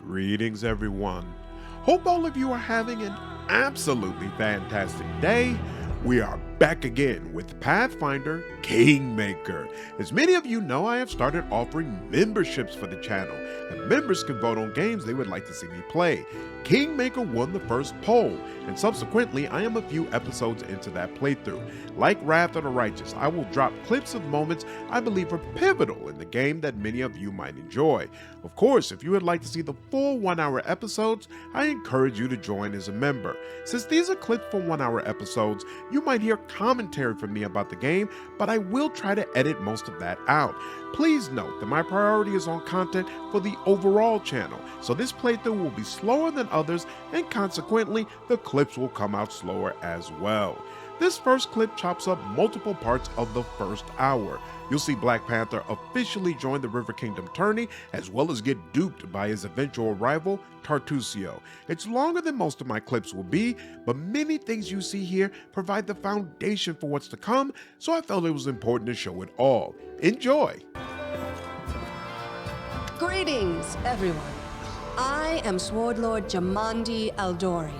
Greetings, everyone. Hope all of you are having an absolutely fantastic day. We are back again with Pathfinder Kingmaker. As many of you know, I have started offering memberships for the channel, and members can vote on games they would like to see me play. Kingmaker won the first poll, and subsequently I am a few episodes into that playthrough. Like Wrath of the Righteous, I will drop clips of moments I believe are pivotal in the game that many of you might enjoy. Of course, if you would like to see the full 1-hour episodes, I encourage you to join as a member. Since these are clips from 1-hour episodes, you might hear commentary from me about the game, but I will try to edit most of that out. Please note that my priority is on content for the overall channel, so this playthrough will be slower than others, and consequently, the clips will come out slower as well. This first clip chops up multiple parts of the first hour. You'll see Black Panther officially join the River Kingdom Tourney, as well as get duped by his eventual rival, Tartuccio. It's longer than most of my clips will be, but many things you see here provide the foundation for what's to come, so I felt it was important to show it all. Enjoy! Greetings, everyone. I am Sword Lord Jamandi Aldori,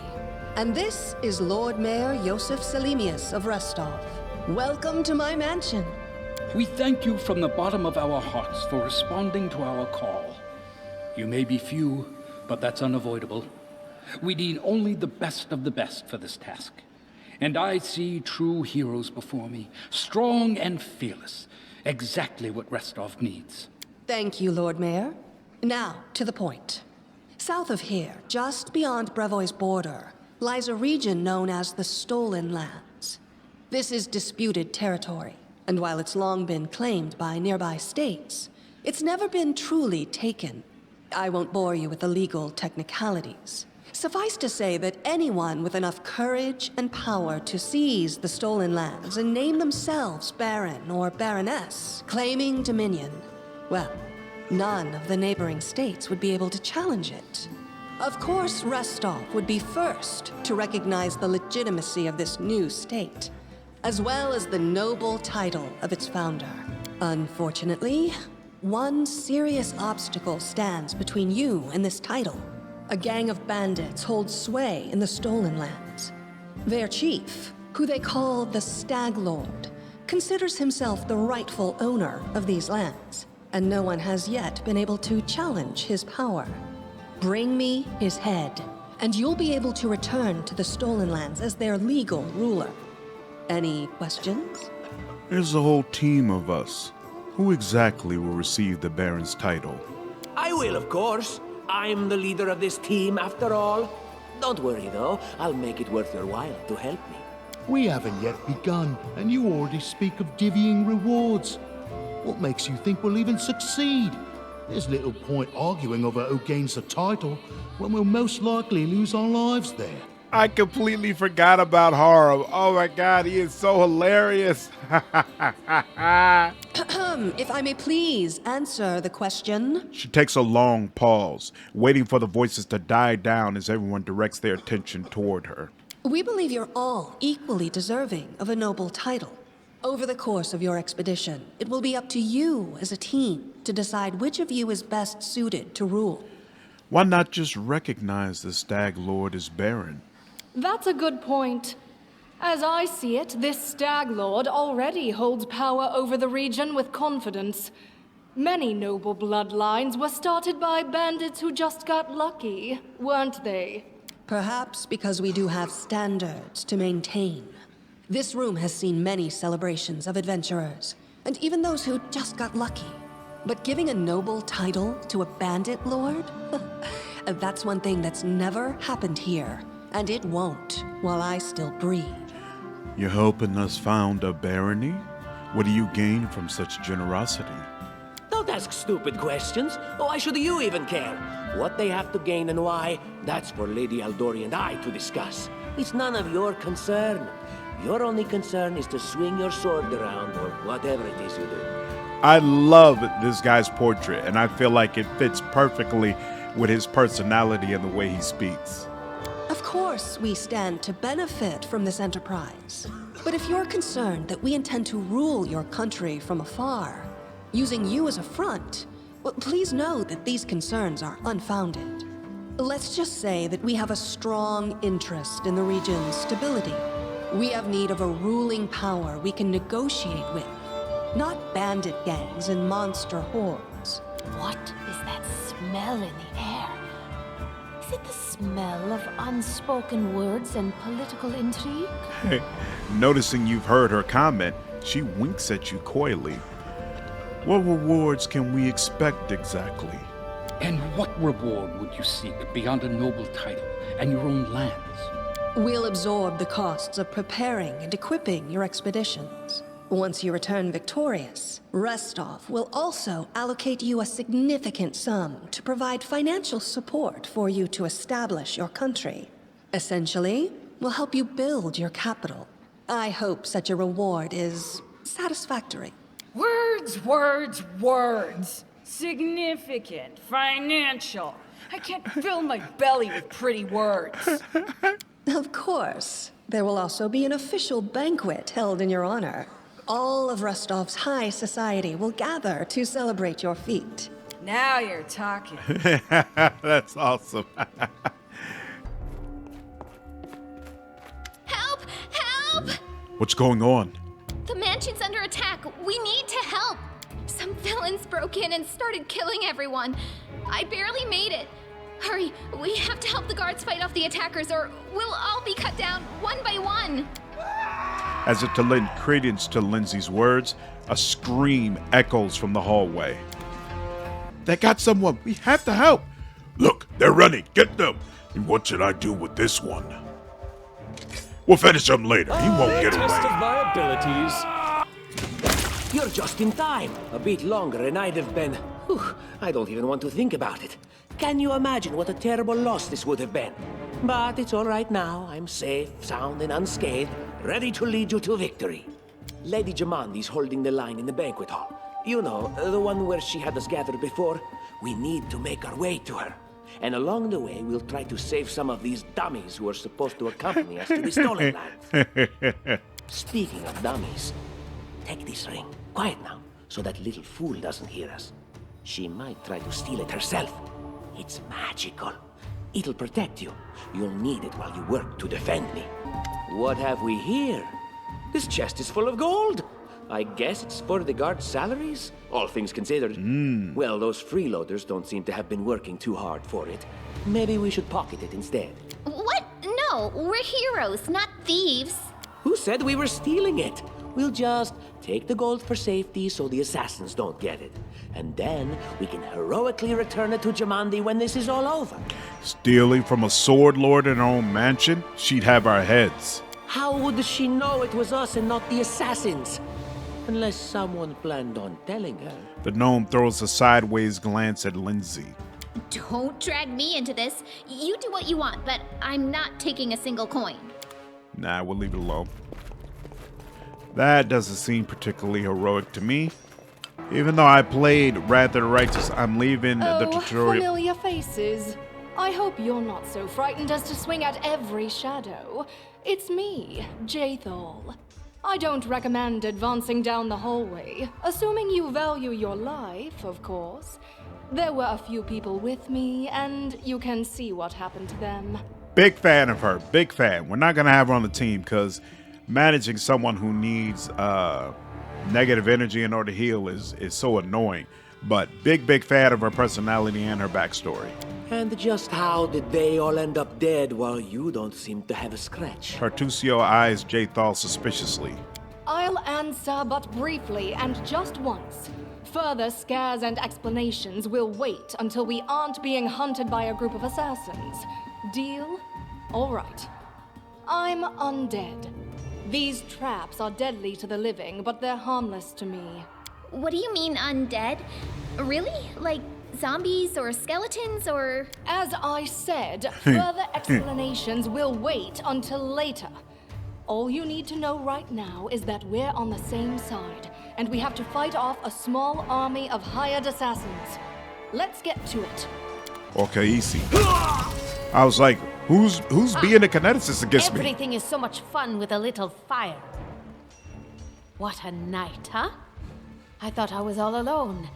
and this is Lord Mayor Yosef Selimius of Restov. Welcome to my mansion. We thank you from the bottom of our hearts for responding to our call. You may be few, but that's unavoidable. We need only the best of the best for this task. And I see true heroes before me, strong and fearless, exactly what Restov needs. Thank you, Lord Mayor. Now, to the point. South of here, just beyond Brevoy's border, lies a region known as the Stolen Lands. This is disputed territory, and while it's long been claimed by nearby states, it's never been truly taken. I won't bore you with the legal technicalities. Suffice to say that anyone with enough courage and power to seize the Stolen Lands and name themselves Baron or Baroness, claiming dominion, well, none of the neighboring states would be able to challenge it. Of course, Restov would be first to recognize the legitimacy of this new state, as well as the noble title of its founder. Unfortunately, one serious obstacle stands between you and this title. A gang of bandits holds sway in the Stolen Lands. Their chief, who they call the Stag Lord, considers himself the rightful owner of these lands, and no one has yet been able to challenge his power. Bring me his head, and you'll be able to return to the Stolen Lands as their legal ruler. Any questions? There's a whole team of us. Who exactly will receive the Baron's title? I will, of course. I'm the leader of this team, after all. Don't worry, though. I'll make it worth your while to help me. We haven't yet begun, and you already speak of divvying rewards. What makes you think we'll even succeed? There's little point arguing over who gains the title when we'll most likely lose our lives there. I completely forgot about Harrim. Oh my god, he is so hilarious. If I may please answer the question. She takes a long pause, waiting for the voices to die down as everyone directs their attention toward her. We believe you're all equally deserving of a noble title. Over the course of your expedition, it will be up to you as a team to decide which of you is best suited to rule. Why not just recognize the Stag Lord as Baron? That's a good point. As I see it, this Stag Lord already holds power over the region with confidence. Many noble bloodlines were started by bandits who just got lucky, weren't they? Perhaps because we do have standards to maintain. This room has seen many celebrations of adventurers, and even those who just got lucky. But giving a noble title to a bandit lord? That's one thing that's never happened here, and it won't while I still breathe. You're helping us found a barony? What do you gain from such generosity? Don't ask stupid questions. Why should you even care? What they have to gain and why, that's for Lady Aldori and I to discuss. It's none of your concern. Your only concern is to swing your sword around or whatever it is you do. I love this guy's portrait, and I feel like it fits perfectly with his personality and the way he speaks. Of course, we stand to benefit from this enterprise. But if you're concerned that we intend to rule your country from afar, using you as a front, well, please know that these concerns are unfounded. Let's just say that we have a strong interest in the region's stability. We have need of a ruling power we can negotiate with, not bandit gangs and monster hordes. What is that smell in the air? Is it the smell of unspoken words and political intrigue? Noticing you've heard her comment, she winks at you coyly. What rewards can we expect exactly? And what reward would you seek beyond a noble title and your own lands? We'll absorb the costs of preparing and equipping your expeditions. Once you return victorious, Restov will also allocate you a significant sum to provide financial support for you to establish your country. Essentially, we'll help you build your capital. I hope such a reward is satisfactory. Words, words, words. Significant, financial. I can't fill my belly with pretty words. Of course. There will also be an official banquet held in your honor. All of Rostov's high society will gather to celebrate your feat. Now you're talking. That's awesome. Help! Help! What's going on? The mansion's under attack. We need to help. Some villains broke in and started killing everyone. I barely made it. Hurry, we have to help the guards fight off the attackers or we'll all be cut down one by one. As if to lend credence to Lindsay's words, a scream echoes from the hallway. They got someone. We have to help. Look, they're running. Get them. And what should I do with this one? We'll finish him later. He won't get away. Test of my abilities. You're just in time. A bit longer and I'd have been... Whew, I don't even want to think about it. Can you imagine what a terrible loss this would have been? But it's all right now. I'm safe, sound, and unscathed, ready to lead you to victory. Lady Jamandi's holding the line in the banquet hall. You know, the one where she had us gathered before. We need to make our way to her. And along the way, we'll try to save some of these dummies who are supposed to accompany us to the stolen lands. Speaking of dummies, take this ring. Quiet now, so that little fool doesn't hear us. She might try to steal it herself. It's magical. It'll protect you. You'll need it while you work to defend me. What have we here? This chest is full of gold. I guess it's for the guards' salaries, all things considered. Well, those freeloaders don't seem to have been working too hard for it. Maybe we should pocket it instead. What? No, we're heroes, not thieves. Who said we were stealing it? We'll just take the gold for safety so the assassins don't get it. And then we can heroically return it to Jamandi when this is all over. Stealing from a sword lord in her own mansion? She'd have our heads. How would she know it was us and not the assassins? Unless someone planned on telling her. The gnome throws a sideways glance at Lindsay. Don't drag me into this. You do what you want, but I'm not taking a single coin. Nah, we'll leave it alone. That doesn't seem particularly heroic to me. Even though I played Wrath of the Righteous, I'm leaving the tutorial. Familiar faces. I hope you're not so frightened as to swing at every shadow. It's me, Jaethal. I don't recommend advancing down the hallway, assuming you value your life, of course. There were a few people with me, and you can see what happened to them. Big fan of her, big fan. We're not going to have her on the team because managing someone who needs negative energy in order to heal is so annoying. But big fan of her personality and her backstory. And just how did they all end up dead while you don't seem to have a scratch? Tartuccio eyes Jaethal suspiciously. I'll answer but briefly and just once. Further scares and explanations will wait until we aren't being hunted by a group of assassins. Deal? All right. I'm undead. These traps are deadly to the living, but they're harmless to me. What do you mean undead? Really? Like zombies or skeletons or... As I said, further explanations will wait until later. All you need to know right now is that we're on the same side, and we have to fight off a small army of hired assassins. Let's get to it. Or Kaessi. I was like, who's being a kineticist against me? Everything is so much fun with a little fire. What a night, huh? I thought I was all alone.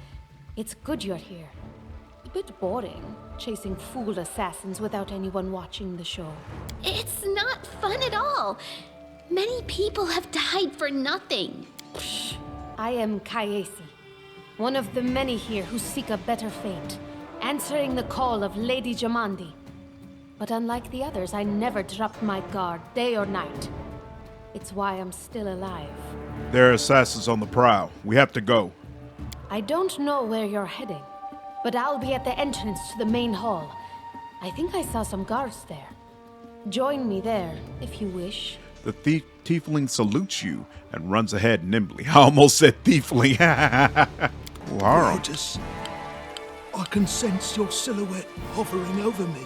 It's good you're here. A bit boring, chasing fool assassins without anyone watching the show. It's not fun at all. Many people have died for nothing. I am Kaessi, one of the many here who seek a better fate, answering the call of Lady Jamandi. But unlike the others, I never dropped my guard, day or night. It's why I'm still alive. There are assassins on the prowl. We have to go. I don't know where you're heading, but I'll be at the entrance to the main hall. I think I saw some guards there. Join me there, if you wish. The tiefling salutes you and runs ahead nimbly. I almost said thiefling. Wow. Lotus, I can sense your silhouette hovering over me.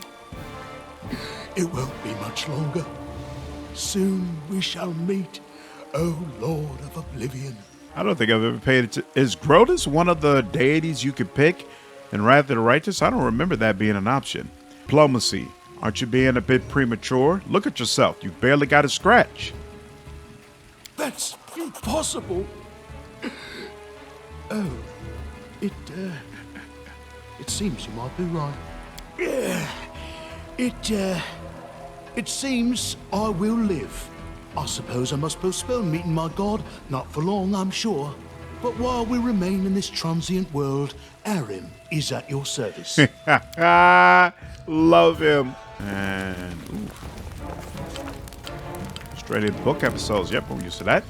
It won't be much longer. Soon we shall meet, O Lord of Oblivion. I don't think I've ever paid it. Is Grotus one of the deities you could pick in Wrath of the Righteous? I don't remember that being an option. Diplomacy. Aren't you being a bit premature? Look at yourself. You've barely got a scratch. That's impossible. Oh, it seems you might be right. It seems I will live. I suppose I must postpone meeting my god. Not for long, I'm sure. But while we remain in this transient world, Harrim is at your service. Love him. And straight in book episodes. Yep, we're used to that.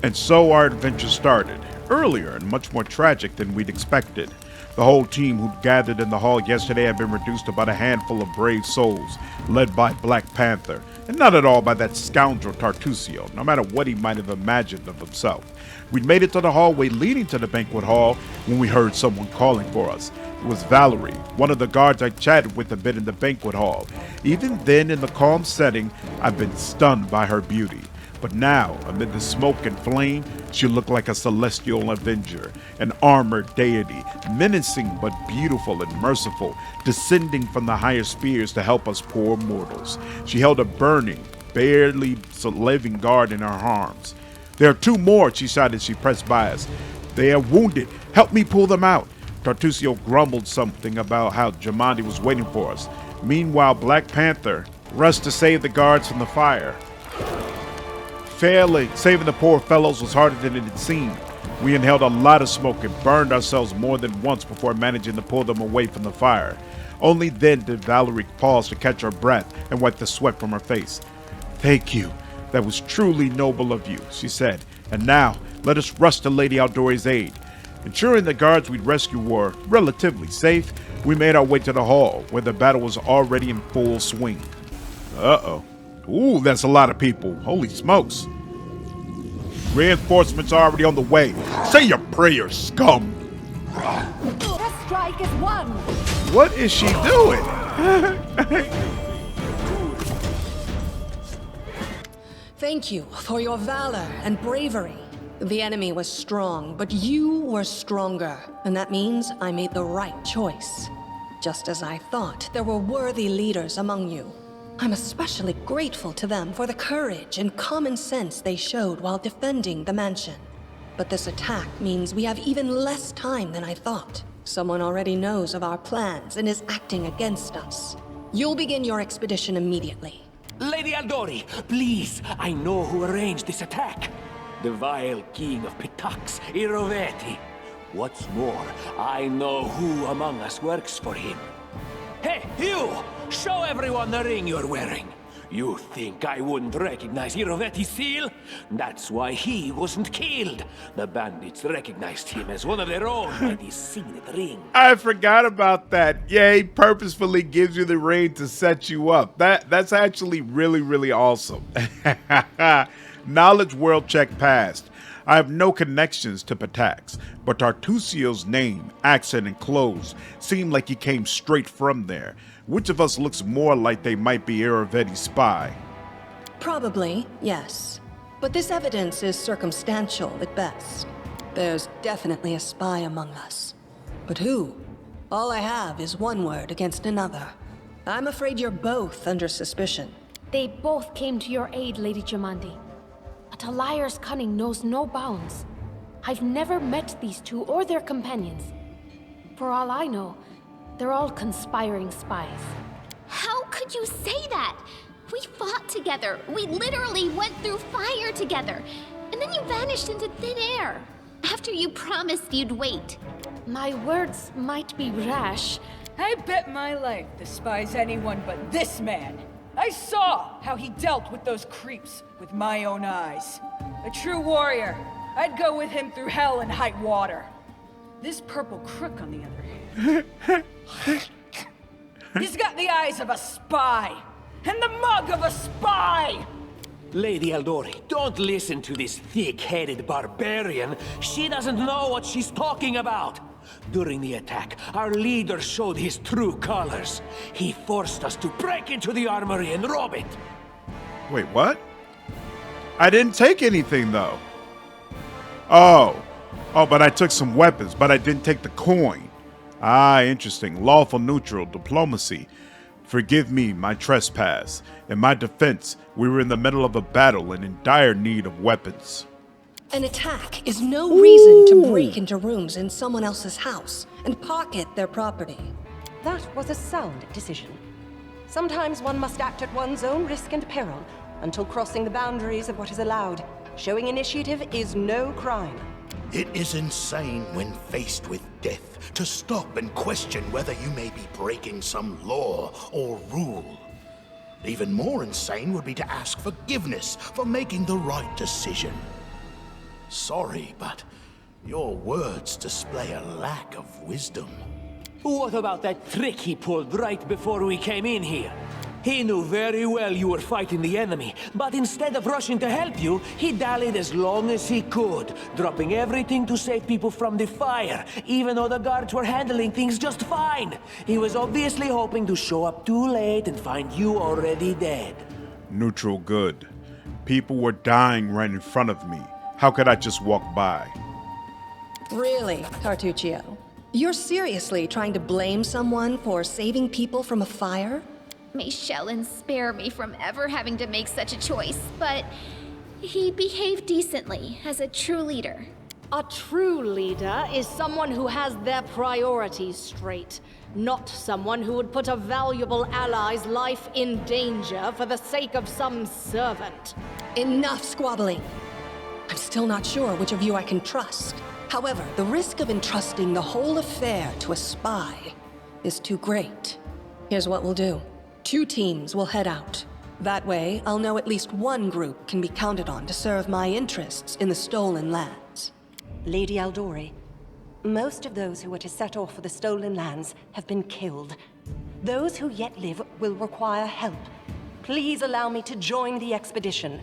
And so our adventure started. Earlier and much more tragic than we'd expected. The whole team who'd gathered in the hall yesterday had been reduced to about a handful of brave souls, led by Black Panther, and not at all by that scoundrel Tartuccio, no matter what he might have imagined of himself. We'd made it to the hallway leading to the banquet hall when we heard someone calling for us. It was Valerie, one of the guards I chatted with a bit in the banquet hall. Even then, in the calm setting, I'd been stunned by her beauty. But now, amid the smoke and flame, she looked like a celestial avenger, an armored deity, menacing but beautiful and merciful, descending from the higher spheres to help us poor mortals. She held a burning, barely living guard in her arms. "There are two more," she shouted as she pressed by us. "They are wounded. Help me pull them out." Tartuccio grumbled something about how Jamandi was waiting for us. Meanwhile, Black Panther rushed to save the guards from the fire. Saving the poor fellows was harder than it had seemed. We inhaled a lot of smoke and burned ourselves more than once before managing to pull them away from the fire. Only then did Valerie pause to catch her breath and wipe the sweat from her face. "Thank you. That was truly noble of you," she said. "And now, let us rush to Lady Aldori's aid." Ensuring the guards we'd rescue were relatively safe, we made our way to the hall, where the battle was already in full swing. Uh-oh. Ooh, that's a lot of people. Holy smokes. Reinforcements are already on the way. Say your prayers, scum. The strike is won. What is she doing? Thank you for your valor and bravery. The enemy was strong, but you were stronger, and that means I made the right choice. Just as I thought, there were worthy leaders among you. I'm especially grateful to them for the courage and common sense they showed while defending the mansion. But this attack means we have even less time than I thought. Someone already knows of our plans and is acting against us. You'll begin your expedition immediately. Lady Aldori, please, I know who arranged this attack. The vile king of Pitax, Iroveti. What's more, I know who among us works for him. Hey, you! Show everyone the ring you're wearing. You think I wouldn't recognize Iroveti's seal? That's why he wasn't killed. The bandits recognized him as one of their own by this signet ring. I forgot about that. Yeah, he purposefully gives you the ring to set you up. That's actually really, really awesome. Knowledge world check passed. I have no connections to Pitax, but Tartuccio's name, accent, and clothes seem like he came straight from there. Which of us looks more like they might be Iroveti's spy? Probably, yes. But this evidence is circumstantial at best. There's definitely a spy among us. But who? All I have is one word against another. I'm afraid you're both under suspicion. They both came to your aid, Lady Jamandi. But a liar's cunning knows no bounds. I've never met these two or their companions. For all I know, They're all conspiring spies. How could you say that? We fought together. We literally went through fire together. And then you vanished into thin air. After you promised you'd wait. My words might be rash. I bet my life despise anyone but this man. I saw how he dealt with those creeps with my own eyes. A true warrior. I'd go with him through hell and high water. This purple crook, on the other hand, he's got the eyes of a spy, and the mug of a spy! Lady Aldori, don't listen to this thick-headed barbarian. She doesn't know what she's talking about. During the attack, our leader showed his true colors. He forced us to break into the armory and rob it. Wait, what? I didn't take anything, though. Oh, but I took some weapons, but I didn't take the coin. Ah, interesting. Lawful neutral, diplomacy. Forgive me my trespass. In my defense, we were in the middle of a battle and in dire need of weapons. An attack is no reason to break into rooms in someone else's house and pocket their property. That was a sound decision. Sometimes one must act at one's own risk and peril until crossing the boundaries of what is allowed. Showing initiative is no crime. It is insane when faced with death to stop and question whether you may be breaking some law or rule. Even more insane would be to ask forgiveness for making the right decision. Sorry, but your words display a lack of wisdom. What about that trick he pulled right before we came in here? He knew very well you were fighting the enemy, but instead of rushing to help you, he dallied as long as he could, dropping everything to save people from the fire, even though the guards were handling things just fine. He was obviously hoping to show up too late and find you already dead. Neutral good. People were dying right in front of me. How could I just walk by? Really, Tartuccio? You're seriously trying to blame someone for saving people from a fire? May Shellen spare me from ever having to make such a choice, but he behaved decently as a true leader. A true leader is someone who has their priorities straight, not someone who would put a valuable ally's life in danger for the sake of some servant. Enough squabbling. I'm still not sure which of you I can trust. However, the risk of entrusting the whole affair to a spy is too great. Here's what we'll do. 2 teams will head out. That way, I'll know at least one group can be counted on to serve my interests in the stolen lands. Lady Aldori, most of those who were to set off for the stolen lands have been killed. Those who yet live will require help. Please allow me to join the expedition.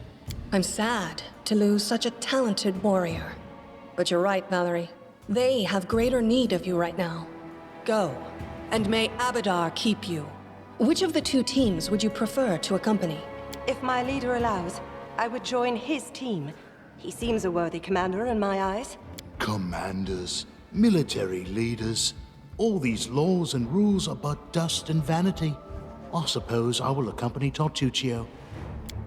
I'm sad to lose such a talented warrior. But you're right, Valerie. They have greater need of you right now. Go, and may Abadar keep you. Which of the 2 teams would you prefer to accompany? If my leader allows, I would join his team. He seems a worthy commander in my eyes. Commanders, military leaders, all these laws and rules are but dust and vanity. I suppose I will accompany Tartuccio.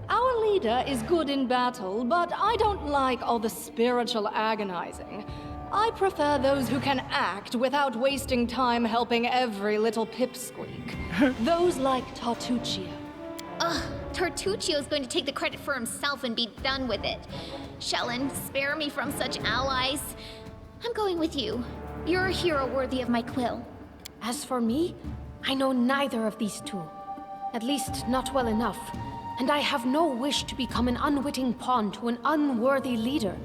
Our leader is good in battle, but I don't like all the spiritual agonizing. I prefer those who can act without wasting time helping every little pipsqueak. Those like Tartuccio. Ugh, Tartuccio's going to take the credit for himself and be done with it. Shellen, spare me from such allies. I'm going with you. You're a hero worthy of my quill. As for me, I know neither of these 2. At least not well enough. And I have no wish to become an unwitting pawn to an unworthy leader.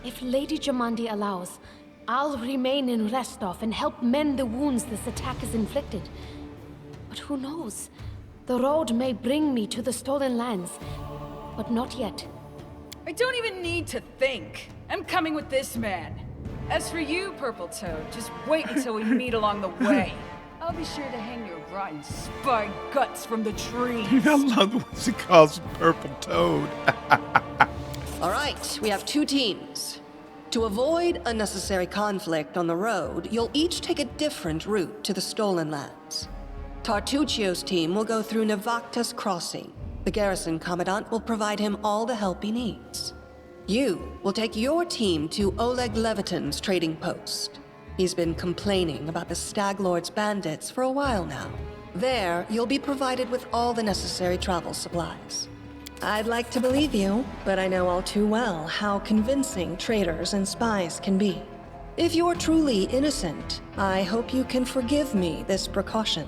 If Lady Jamandi allows, I'll remain in Restov and help mend the wounds this attack has inflicted. But who knows? The road may bring me to the stolen lands, but not yet. I don't even need to think. I'm coming with this man. As for you, Purple Toad, just wait until we meet along the way. I'll be sure to hang your rotten spy guts from the trees. I love what she calls Purple Toad. All right, we have 2 teams. To avoid unnecessary conflict on the road, you'll each take a different route to the stolen lands. Tartuccio's team will go through Navakta's crossing. The garrison commandant will provide him all the help he needs. You will take your team to Oleg Levitin's trading post. He's been complaining about the Stag Lord's bandits for a while now. There, you'll be provided with all the necessary travel supplies. I'd like to believe you, but I know all too well how convincing traitors and spies can be. If you're truly innocent, I hope you can forgive me this precaution.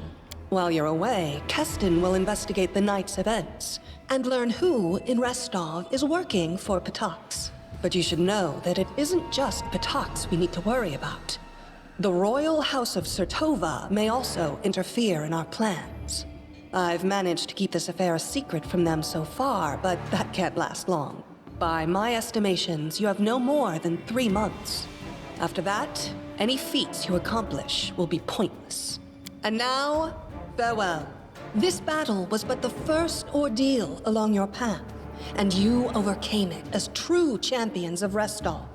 While you're away, Keston will investigate the night's events and learn who in Restov is working for Patox. But you should know that it isn't just Patox we need to worry about. The Royal House of Sertova may also interfere in our plans. I've managed to keep this affair a secret from them so far, but that can't last long. By my estimations, you have no more than 3 months. After that, any feats you accomplish will be pointless. And now, farewell. This battle was but the first ordeal along your path, and you overcame it as true champions of Restov.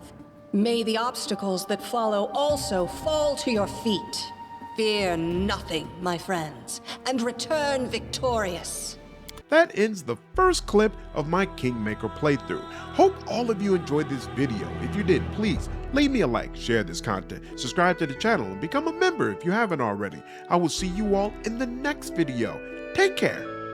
May the obstacles that follow also fall to your feet. Fear nothing, my friends, and return victorious. That ends the first clip of my Kingmaker playthrough. Hope all of you enjoyed this video. If you did, please leave me a like, share this content, subscribe to the channel, and become a member if you haven't already. I will see you all in the next video. Take care.